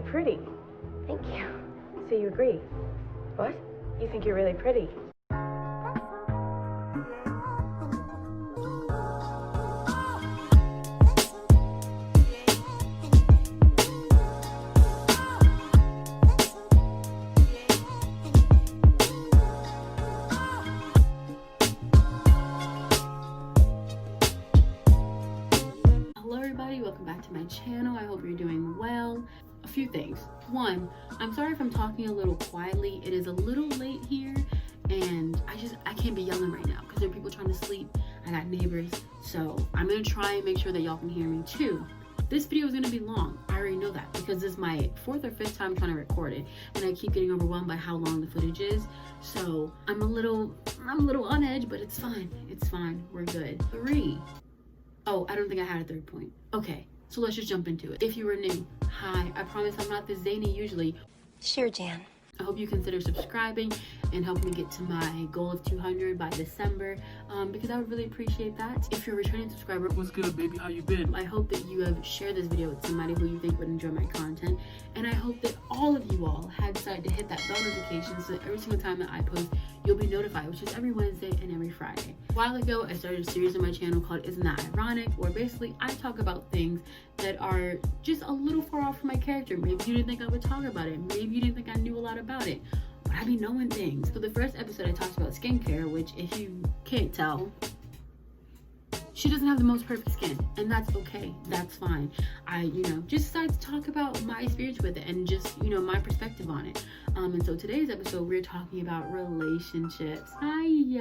really pretty. Thank you. So you agree? What? You think you're really pretty? Hello everybody, welcome back to my channel. I hope you're doing well. A few things. One, I'm sorry if I'm talking a little quietly. It is a little late here and I can't be yelling right now because there are people trying to sleep. I got neighbors, so I'm gonna try and make sure that y'all can hear me too. This video is gonna be long. I already know that because this is my 4th or 5th time trying to record it and I keep getting overwhelmed by how long the footage is. So I'm a little on edge, but it's fine. It's fine. We're good. 3. Oh, I don't think I had a 3rd point. Okay, so let's just jump into it. If you were new, hi. I promise I'm not this zany usually. Sure, Jan. I hope you consider subscribing and help me get to my goal of 200 by December, because I would really appreciate that. If you're a returning subscriber, what's good, baby? How you been? I hope that you have shared this video with somebody who you think would enjoy my content, and I hope that all of you all have decided to hit that bell notification so that every single time that I post, you'll be notified, which is every Wednesday and every Friday. A while ago, I started a series on my channel called Isn't That Ironic, where basically I talk about things that are just a little far off from my character. Maybe you didn't think I would talk about it. Maybe you didn't think I knew a lot about it. But I be knowing things. So the first episode I talked about skincare, which if you can't tell, she doesn't have the most perfect skin, and that's okay. That's fine. I, just decided to talk about my experience with it and just, my perspective on it. And so today's episode, we're talking about relationships. I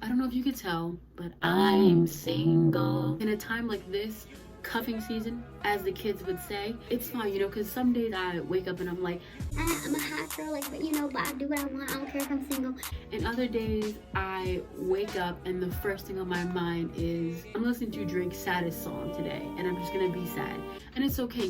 don't know if you could tell, but I'm single. In a time like this, cuffing season, as the kids would say, it's fine, because some days I wake up and I'm like, I'm a hot girl, but I do what I want. I don't care if I'm single. and other days I wake up and the first thing on my mind is I'm listening to Drake's saddest song today and I'm just gonna be sad. And it's okay.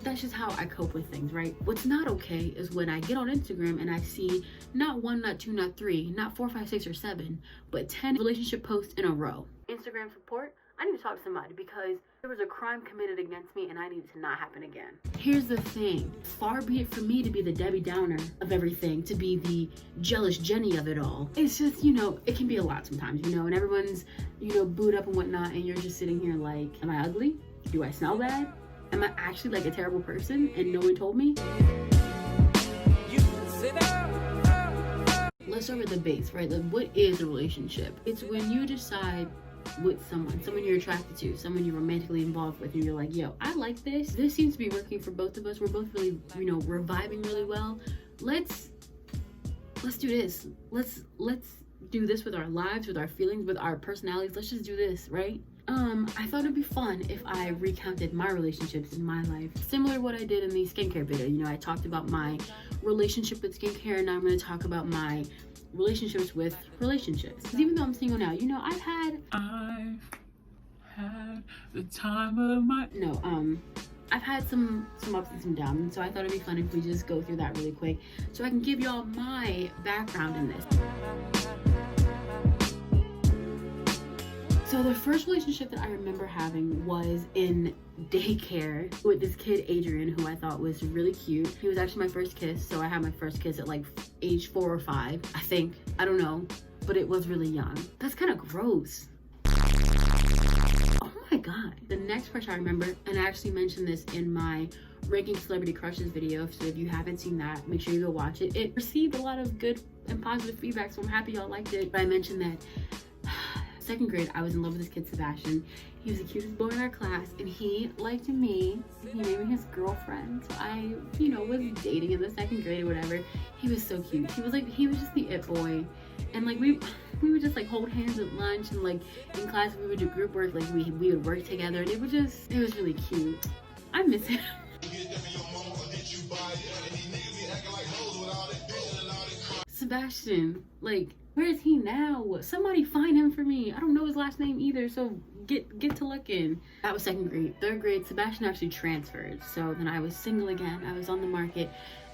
That's just how I cope with things, right? What's not okay is when I get on Instagram and I see not 1, not 2, not 3, not 4, 5, 6, or 7, but 10 relationship posts in a row. Instagram support, I need to talk to somebody because there was a crime committed against me and I need it to not happen again. Here's the thing. Far be it from me to be the Debbie Downer of everything, to be the jealous Jenny of it all. It's just, it can be a lot sometimes, and everyone's, booed up and whatnot, and you're just sitting here like, am I ugly? Do I smell bad? Am I actually like a terrible person and no one told me? Let's start with the base, right? Like, what is a relationship? It's when you decide with someone you're attracted to, someone you're romantically involved with, and you're like, yo, I like this. This seems to be working for both of us. We're both really, we're vibing really well. Let's do this. Let's do this with our lives, with our feelings, with our personalities. Let's just do this, right? I thought it'd be fun if I recounted my relationships in my life. Similar to what I did in the skincare video. I talked about my relationship with skincare, and now I'm going to talk about my relationships with relationships. Because even though I'm single now, I've had the time of my... No, I've had some ups and some downs, and so I thought it'd be fun if we just go through that really quick so I can give y'all my background in this. So the first relationship that I remember having was in daycare with this kid, Adrian, who I thought was really cute. He was actually my first kiss, so I had my first kiss at like age 4 or 5, I think. I don't know, but it was really young. That's kind of gross. Oh my God. The next crush I remember, and I actually mentioned this in my ranking celebrity crushes video, so if you haven't seen that, make sure you go watch it. It received a lot of good and positive feedback, so I'm happy y'all liked it. But I mentioned that 2nd grade, I was in love with this kid, Sebastian. He was the cutest boy in our class, and he liked me. He made me his girlfriend. So I, was dating in the 2nd grade or whatever. He was so cute. He was just the it boy. And like we would just like hold hands at lunch, and like in class we would do group work. Like we would work together, and it was really cute. I miss him. Sebastian, like, where is he now? Somebody find him for me. I don't know his last name either, so get to looking. That was 2nd grade. 3rd grade, Sebastian actually transferred, so then I was single again. I was on the market,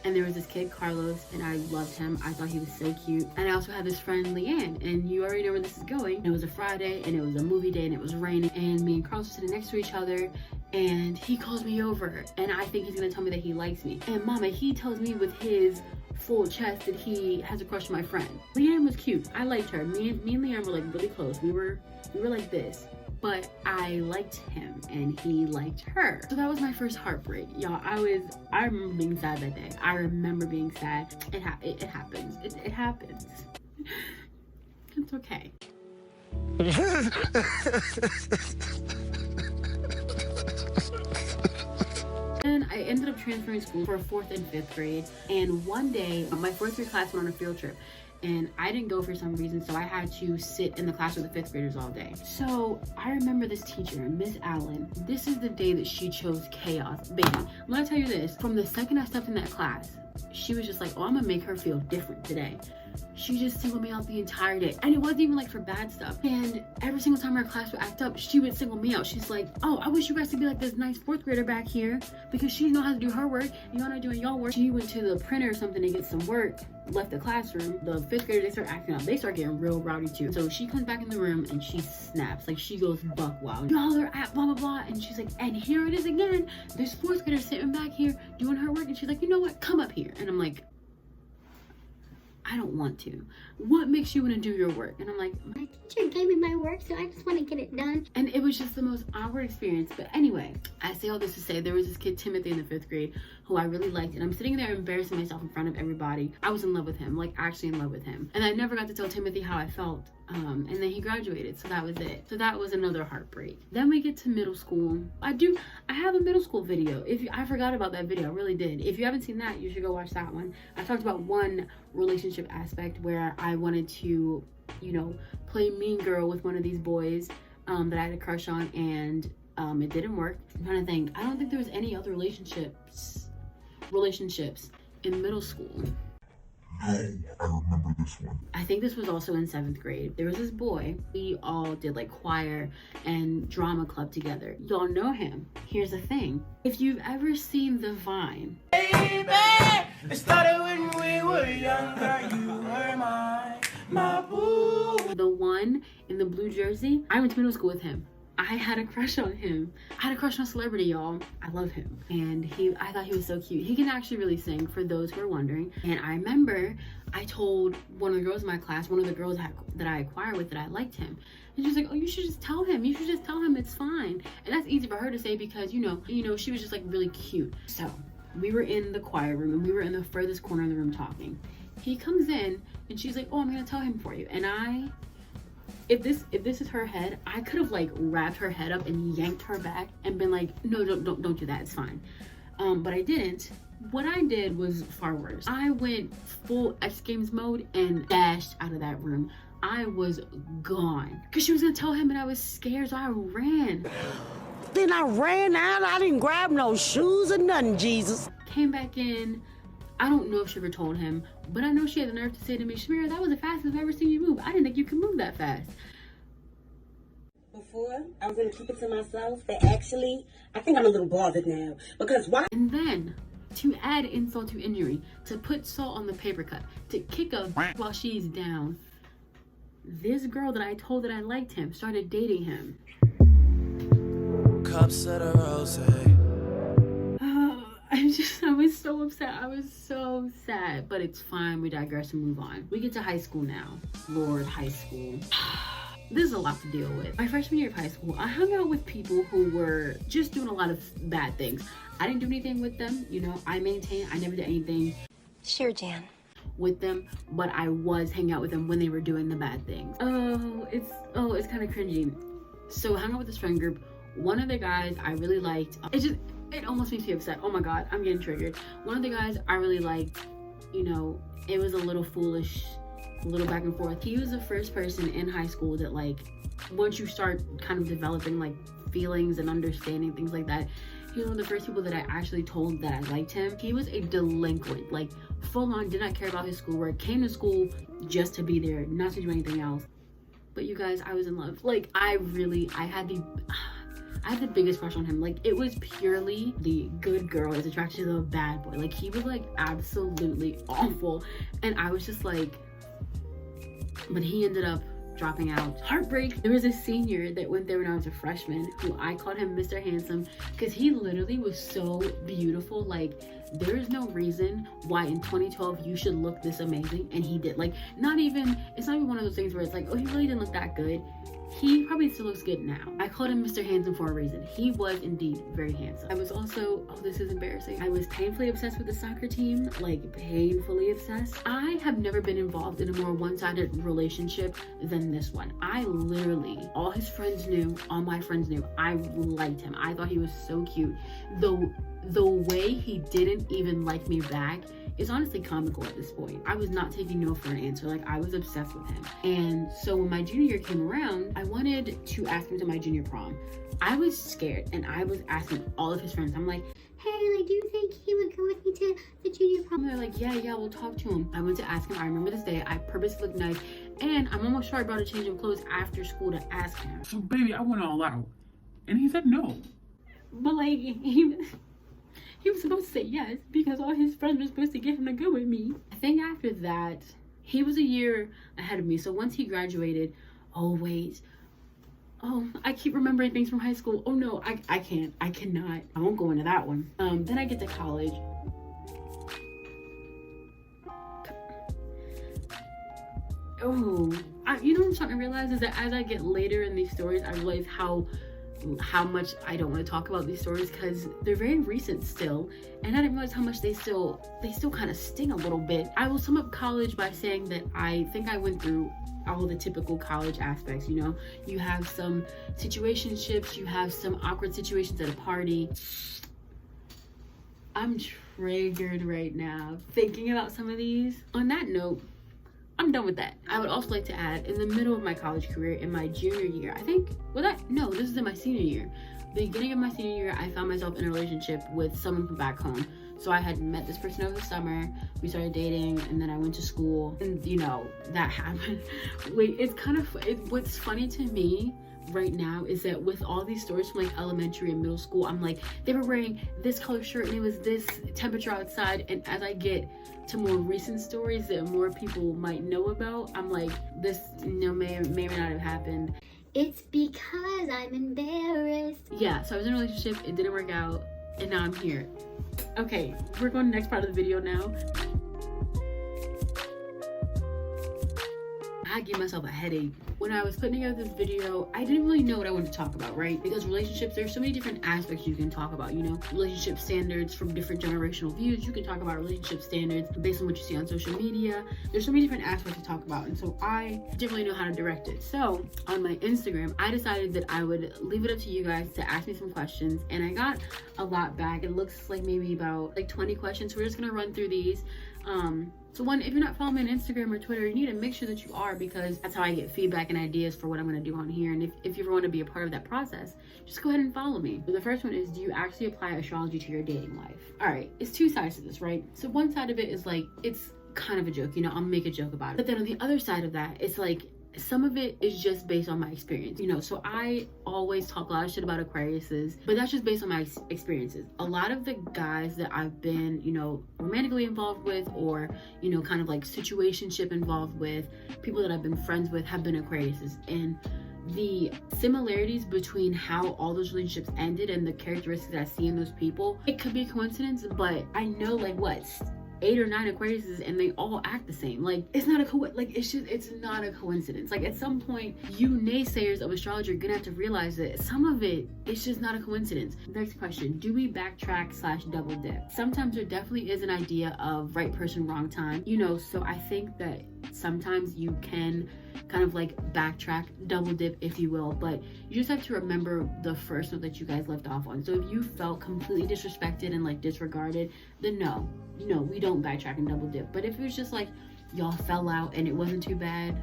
and there was this kid, Carlos, and I loved him. I thought he was so cute. And I also had this friend, Leanne, and you already know where this is going. It was a Friday, and it was a movie day, and it was raining, and me and Carlos were sitting next to each other, and he calls me over and I think he's gonna tell me that he likes me. And mama, he tells me with his full chest that he has a crush on my friend. Leanne was cute. I liked her. Me and Leanne were like really close. We were like this. But I liked him and he liked her. So that was my first heartbreak. Y'all, I remember being sad that day. I remember being sad. It happens. It happens. It's okay. And I ended up transferring school for 4th and 5th grade. And one day, my 4th grade class went on a field trip. And I didn't go for some reason, so I had to sit in the class with the 5th graders all day. So I remember this teacher, Miss Allen. This is the day that she chose chaos. Baby, I'm gonna tell you this. From the second I stepped in that class, she was just like, oh, I'm gonna make her feel different today. She just singled me out the entire day. And it wasn't even like for bad stuff. And every single time her class would act up, she would single me out. She's like, oh, I wish you guys could be like this nice 4th grader back here because she know how to do her work and y'all not doing y'all work. She went to the printer or something to get some work, left the classroom. The 5th graders, they start acting up. They start getting real rowdy too. So she comes back in the room and she snaps. Like she goes buck wild. Y'all are at blah, blah, blah. And she's like, and here it is again. This 4th grader sitting back here doing her work. And she's like, you know what? Come up here. And I'm like, I don't want to. What makes you want to do your work? And I'm like, My teacher gave me my work, so I just want to get it done. and it was just the most awkward experience. But anyway, I say all this to say there was this kid, Timothy, in the 5th grade who I really liked. And I'm sitting there embarrassing myself in front of everybody. I was in love with him, like actually in love with him. And I never got to tell Timothy how I felt. And then he graduated, so that was it. So that was another heartbreak. Then we get to middle school. I have a middle school video. I forgot about that video, I really did. If you haven't seen that, you should go watch that one. I talked about one relationship aspect where I wanted to, you know, play mean girl with one of these boys that I had a crush on, and it didn't work. I'm trying to think. I don't think there was any other relationships in middle school. No, I remember this one. I think this was also in 7th grade. There was this boy. We all did like choir and drama club together. Y'all know him. Here's the thing. If you've ever seen The Vine. Baby, it started when we were younger. You were my boo. The one in the blue jersey. I went to middle school with him. I had a crush on him. I had a crush on a celebrity, y'all. I love him. And I thought he was so cute. He can actually really sing, for those who are wondering. And I remember I told one of the girls in my class, one of the girls that I acquired with, that I liked him. And she was like, oh, you should just tell him. You should just tell him, it's fine. And that's easy for her to say because, you know, she was just like really cute. So we were in the choir room and we were in the furthest corner of the room talking. He comes in and she's like, oh, I'm gonna tell him for you. And if this is her head, I could have like wrapped her head up and yanked her back and been like, no, don't do that, it's fine. But I didn't. What I did was far worse. I went full X Games mode and dashed out of that room. I was gone because she was gonna tell him and I was scared, so I ran. Then I ran out. I didn't grab no shoes or nothing, Jesus. Came back in. I don't know if she ever told him, but I know she had the nerve to say to me, Shamira, that was the fastest I've ever seen you move. I didn't think you could move that fast. Before, I was going to keep it to myself, but actually, I think I'm a little bothered now. Because why? And then, to add insult to injury, to put salt on the paper cut, to kick a while she's down, this girl that I told that I liked him started dating him. Cups of the rose. I was so upset. I was so sad, but it's fine. We digress and move on. We get to high school now. Lord, high school. This is a lot to deal with. My freshman year of high school, I hung out with people who were just doing a lot of bad things. I didn't do anything with them, you know. I never did anything. Sure, Jan. With them, but I was hanging out with them when they were doing the bad things. It's kind of cringy. So I hung out with this friend group. One of the guys I really liked, it almost makes me upset. Oh my god, I'm getting triggered. One of the guys I really liked, you know, it was a little foolish, a little back and forth. He was the first person in high school that, like, once you start kind of developing like feelings and understanding things like that, he was one of the first people that I actually told that I liked him. He was a delinquent, like full on, did not care about his schoolwork, came to school just to be there, not to do anything else. But you guys, I was in love. Like, I had the biggest crush on him. Like, it was purely the good girl is attracted to the bad boy. Like, he was like absolutely awful, and I was just like, but he ended up dropping out, heartbreak. There was a senior that went there when I was a freshman who I called him Mr. Handsome because he literally was so beautiful. Like, there is no reason why in 2012 you should look this amazing, and he did. Like, it's not even one of those things where it's like, oh, he really didn't look that good. He probably still looks good now. I called him Mr. Handsome for a reason. He was indeed very handsome. I was also, oh, this is embarrassing, I was painfully obsessed with the soccer team, like painfully obsessed. I have never been involved in a more one-sided relationship than this one. I literally, all his friends knew, all my friends knew, I liked him. I thought he was so cute. The way he didn't even like me back is honestly comical at this point. I was not taking no for an answer. Like, I was obsessed with him. And so when my junior year came around, I wanted to ask him to my junior prom. I was scared, and I was asking all of his friends. I'm like, Hey, like, do you think he would go with me to the junior prom? they're like, yeah, we'll talk to him. I went to ask him. I remember this day. I purposely looked nice, and I'm almost sure I brought a change of clothes after school to ask him. So baby, I went all out. And he said no. But like, he was supposed to say yes because all his friends were supposed to get him to go with me. I think after that, he was a year ahead of me. So once he graduated, oh wait, oh, I keep remembering things from high school. Oh no, I cannot. I won't go into that one. Then I get to college. Oh, you know what I'm starting to realize is that as I get later in these stories, I realize how much I don't want to talk about these stories because they're very recent still, and I didn't realize how much they still kind of sting a little bit. I will sum up college by saying that I think I went through all the typical college aspects. You know, you have some situationships, you have some awkward situations at a party. I'm triggered right now thinking about some of these. On that note, I'm done with that. I would also like to add, in the middle of my college career, in my junior year, this is in my senior year. The beginning of my senior year, I found myself in a relationship with someone from back home. So I had met this person over the summer, we started dating, and then I went to school, and you know, that happened. Wait, what's funny to me right now is that with all these stories from like elementary and middle school, I'm like, they were wearing this color shirt and it was this temperature outside, and as I get to more recent stories that more people might know about, I'm like, this may or may not have happened. It's because I'm embarrassed. Yeah, so I was in a relationship, it didn't work out, and now I'm here. Okay, we're going to the next part of the video now. I gave myself a headache. When I was putting together this video, I didn't really know what I wanted to talk about, right? Because relationships, there's so many different aspects you can talk about, you know? Relationship standards from different generational views. You can talk about relationship standards based on what you see on social media. There's so many different aspects to talk about, and so I didn't really know how to direct it. So on my Instagram, I decided that I would leave it up to you guys to ask me some questions, and I got a lot back. It looks like maybe about like 20 questions. So we're just gonna run through these. So one, if you're not following me on Instagram or Twitter, you need to make sure that you are, because that's how I get feedback and ideas for what I'm going to do on here. And if you ever want to be a part of that process, just go ahead and follow me. So the first one is, do you actually apply astrology to your dating life? All right, it's two sides to this, right? So one side of it is like, it's kind of a joke, you know, I'll make a joke about it. But then on the other side of that, it's like, some of it is just based on my experience, you know. So I always talk a lot of shit about Aquariuses, but that's just based on my experiences. A lot of the guys that I've been, you know, romantically involved with, or, you know, kind of like situationship involved with, people that I've been friends with have been Aquariuses. And the similarities between how all those relationships ended and the characteristics I see in those people, it could be a coincidence, but I know like what, 8 or 9 Aquariuses and they all act the same. Like, it's not it's not a coincidence. Like, at some point, you naysayers of astrology are gonna have to realize that some of it's just not a coincidence. Next question, do we backtrack / double dip? Sometimes there definitely is an idea of right person, wrong time, you know. So I think that sometimes you can kind of like backtrack, double dip, if you will, but you just have to remember the first note that you guys left off on. So if you felt completely disrespected and like disregarded, then no, we don't backtrack and double dip. But if it was just like y'all fell out and it wasn't too bad,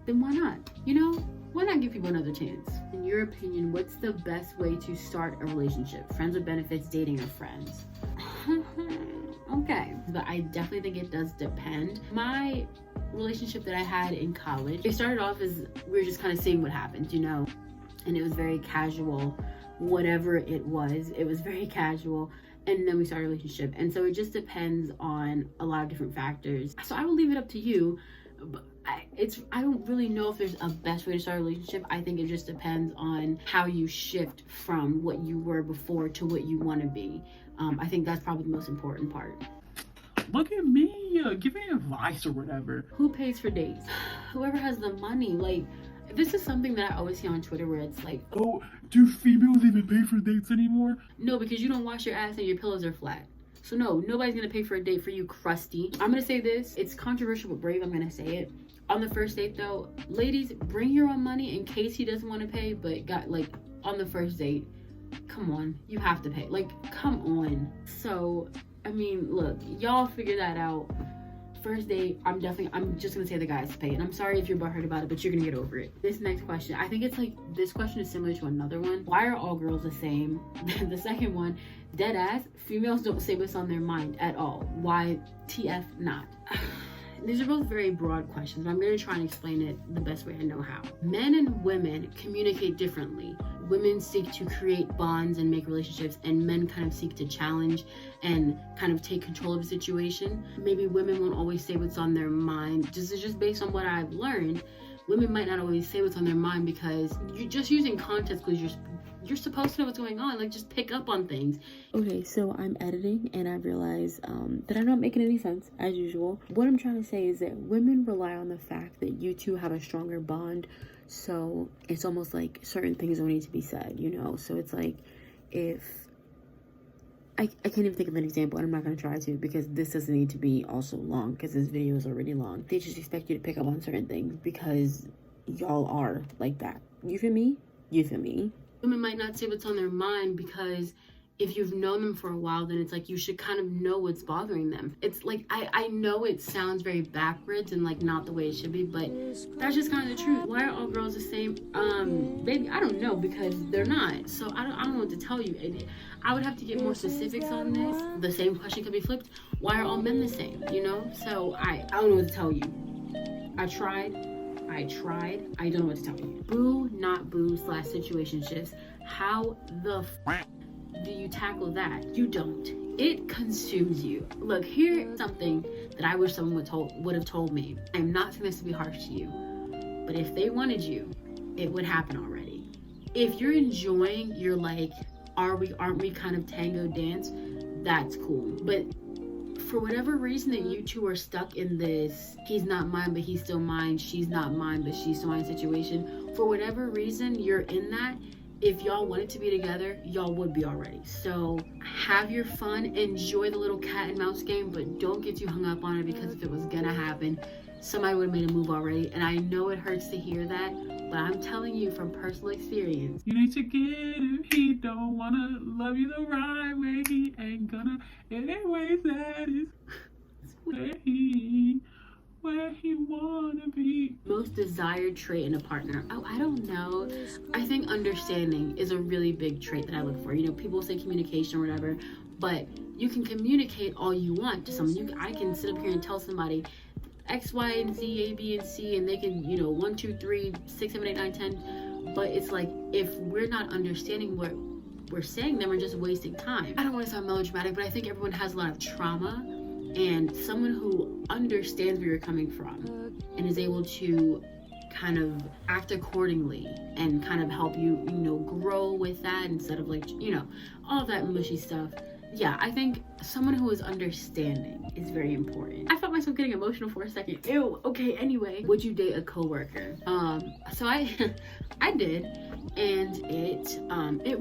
then why not? You know, why not give people another chance? In your opinion, what's the best way to start a relationship? Friends with benefits, dating, or friends? Okay, but I definitely think it does depend. My relationship that I had in college, it started off as we were just kind of seeing what happened, you know, and it was very casual. Whatever it was very casual. And then we started a relationship, and so it just depends on a lot of different factors. So I will leave it up to you. I don't really know if there's a best way to start a relationship. I think it just depends on how you shift from what you were before to what you want to be. I think that's probably the most important part. Look at me, giving advice or whatever. Who pays for dates? Whoever has the money. Like, this is something that I always see on Twitter where it's like, Oh, do females even pay for dates anymore? no, because you don't wash your ass and your pillows are flat. So no, nobody's gonna pay for a date for you, crusty. I'm gonna say this, it's controversial but brave, I'm gonna say it. On the first date though, ladies, bring your own money in case he doesn't want to pay, but on the first date, come on, you have to pay. Like, come on. So, I mean, look, y'all figure that out. First date, I'm just gonna say the guys pay. And I'm sorry if you're butthurt about it, but you're gonna get over it. This next question, I think it's like, this question is similar to another one. Why are all girls the same? The second one, dead ass, females don't say what's on their mind at all. Why TF not? These are both very broad questions, but I'm going to try and explain it the best way I know how. Men and women communicate differently. Women seek to create bonds and make relationships, and men kind of seek to challenge and kind of take control of the situation. Maybe women won't always say what's on their mind. This is just based on what I've learned. Women might not always say what's on their mind because you're just using context because you're supposed to know what's going on. Like, just pick up on things. Okay, so I'm editing and I realize that I'm not making any sense as usual. What I'm trying to say is that women rely on the fact that you two have a stronger bond. So it's almost like certain things don't need to be said, you know? So it's like, if I can't even think of an example, and I'm not going to try to because this doesn't need to be also long because this video is already long. They just expect you to pick up on certain things because y'all are like that. You feel me? You feel me? Women might not say what's on their mind because if you've known them for a while, then it's like you should kind of know what's bothering them. It's like, I know it sounds very backwards and like not the way it should be, but that's just kind of the truth. Why are all girls the same? Baby, I don't know, because they're not. So I don't know what to tell you. I would have to get more specifics on this. The same question could be flipped. Why are all men the same? You know? So I don't know what to tell you. I tried. I don't know what to tell you. Boo, not boo / situationships. How the do you tackle that? You don't. It consumes you. Look, here's something that I wish someone would have told me. I'm not saying this to be harsh to you, but if they wanted you, it would happen already. If you're enjoying your like, aren't we kind of tango dance, that's cool. But for whatever reason that you two are stuck in this he's not mine but he's still mine, she's not mine but she's still mine situation, for whatever reason you're in that, if y'all wanted to be together, y'all would be already. So have your fun, enjoy the little cat and mouse game, but don't get too hung up on it, because if it was gonna happen, somebody would have made a move already. And I know it hurts to hear that, but I'm telling you from personal experience. You need to get him, he don't wanna love you the right way, he ain't gonna, anyways, that is where he wanna be. Most desired trait in a partner. Oh, I don't know. I think understanding is a really big trait that I look for. You know, people say communication or whatever, but you can communicate all you want to someone. I can sit up here and tell somebody X, Y, and Z, A, B, and C, and they can, 1, 2, 3, 6, 7, 8, 9, 10. But it's like, if we're not understanding what we're saying, then we're just wasting time. I don't want to sound melodramatic, but I think everyone has a lot of trauma, and someone who understands where you're coming from and is able to kind of act accordingly and kind of help you, grow with that instead of all of that mushy stuff. Yeah, I think someone who is understanding is very important. I felt myself getting emotional for a second. Ew. Okay, anyway. Would you date a coworker? So I did, and it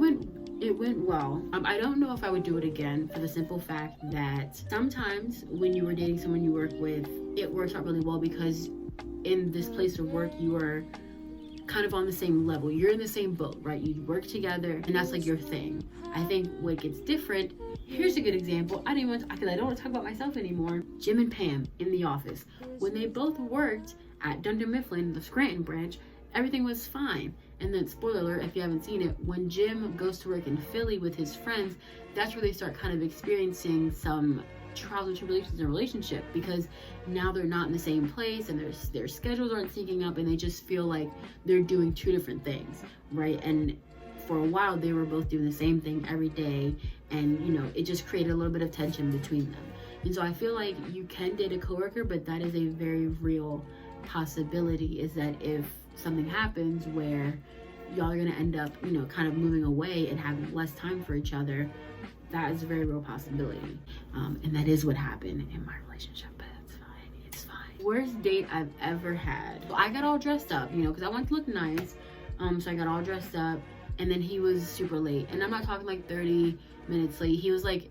went well. I don't know if I would do it again, for the simple fact that sometimes when you are dating someone you work with, it works out really well because in this place of work you are kind of on the same level. You're in the same boat, right? You work together and that's like your thing. I think what gets different, here's a good example. I don't want to talk about myself anymore. Jim and Pam in The Office. When they both worked at Dunder Mifflin, the Scranton branch, everything was fine. And then, spoiler alert, if you haven't seen it, when Jim goes to work in Philly with his friends, that's where they start kind of experiencing some trials and tribulations in a relationship, because now they're not in the same place and their schedules aren't syncing up and they just feel like they're doing two different things, right? And for a while they were both doing the same thing every day, and it just created a little bit of tension between them. And so I feel like you can date a coworker, but that is a very real possibility is that if something happens where y'all are gonna end up, you know, kind of moving away and having less time for each other, that is a very real possibility. And that is what happened in my relationship, but it's fine, it's fine. Worst date I've ever had. So I got all dressed up, you know, because I wanted to look nice. So I got all dressed up, and then he was super late. And I'm not talking like 30 minutes late. He was like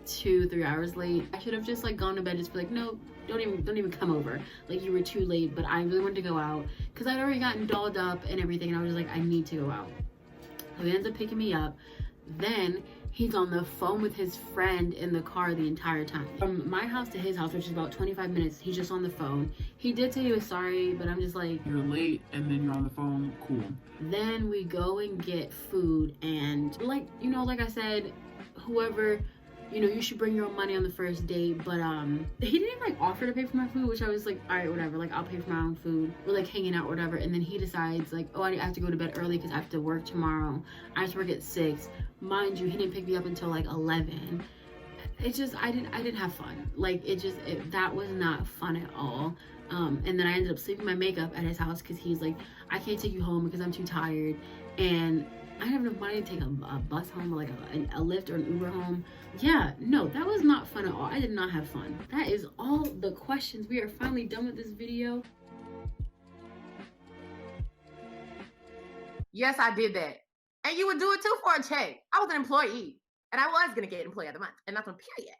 2-3 hours late. I should have just like gone to bed, just be like, no, don't even come over. Like, you were too late. But I really wanted to go out because I'd already gotten dolled up and everything, and I was just like, I need to go out. So he ends up picking me up. Then he's on the phone with his friend in the car the entire time. From my house to his house, which is about 25 minutes, he's just on the phone. He did say he was sorry, but I'm just like, you're late and then you're on the phone, cool. Then we go and get food, and like, you know, like I said, whoever, you know, you should bring your own money on the first date. But he didn't like offer to pay for my food, which I was like, all right, whatever, like I'll pay for my own food. We're like hanging out, whatever. And then he decides like, oh, I have to go to bed early because I have to work tomorrow. I have to work at 6. Mind you, he didn't pick me up until like 11. It just, I didn't have fun. Like, that was not fun at all. And then I ended up sleeping my makeup at his house because he's like, I can't take you home because I'm too tired. And I didn't have enough money to take a bus home, or like a Lyft or an Uber home. Yeah, no, that was not fun at all. I did not have fun. That is all the questions. We are finally done with this video. Yes, I did that. And you would do it too for a check. I was an employee. And I was going to get employee of the month. And that's on period.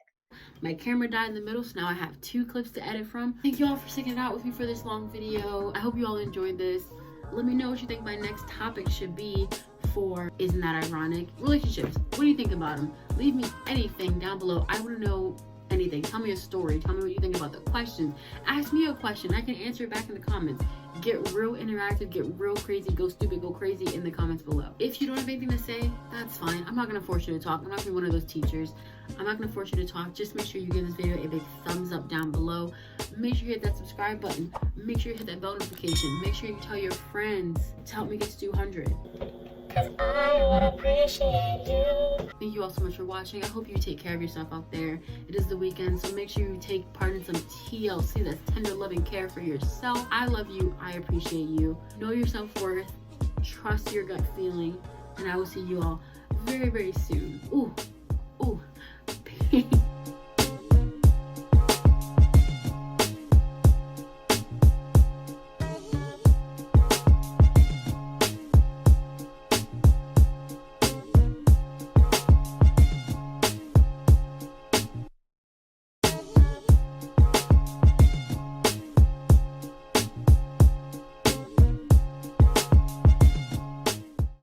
My camera died in the middle, so now I have 2 clips to edit from. Thank you all for sticking it out with me for this long video. I hope you all enjoyed this. Let me know what you think my next topic should be for Isn't That Ironic? Relationships. What do you think about them? Leave me anything down below. I want to know anything. Tell me a story. Tell me what you think about the questions. Ask me a question. I can answer it back in the comments. Get real interactive, get real crazy, go stupid, go crazy in the comments below. If you don't have anything to say, that's fine. I'm not gonna force you to talk. I'm not gonna be one of those teachers. I'm not gonna force you to talk. Just make sure you give this video a big thumbs up down below. Make sure you hit that subscribe button. Make sure you hit that bell notification. Make sure you tell your friends to help me get to 200. Cause I would appreciate you. Thank you all so much for watching. I hope you take care of yourself out there. It is the weekend, so make sure you take part in some TLC. That's tender loving care for yourself. I love you. I appreciate you. Know your self-worth. Trust your gut feeling. And I will see you all very, very soon. Ooh.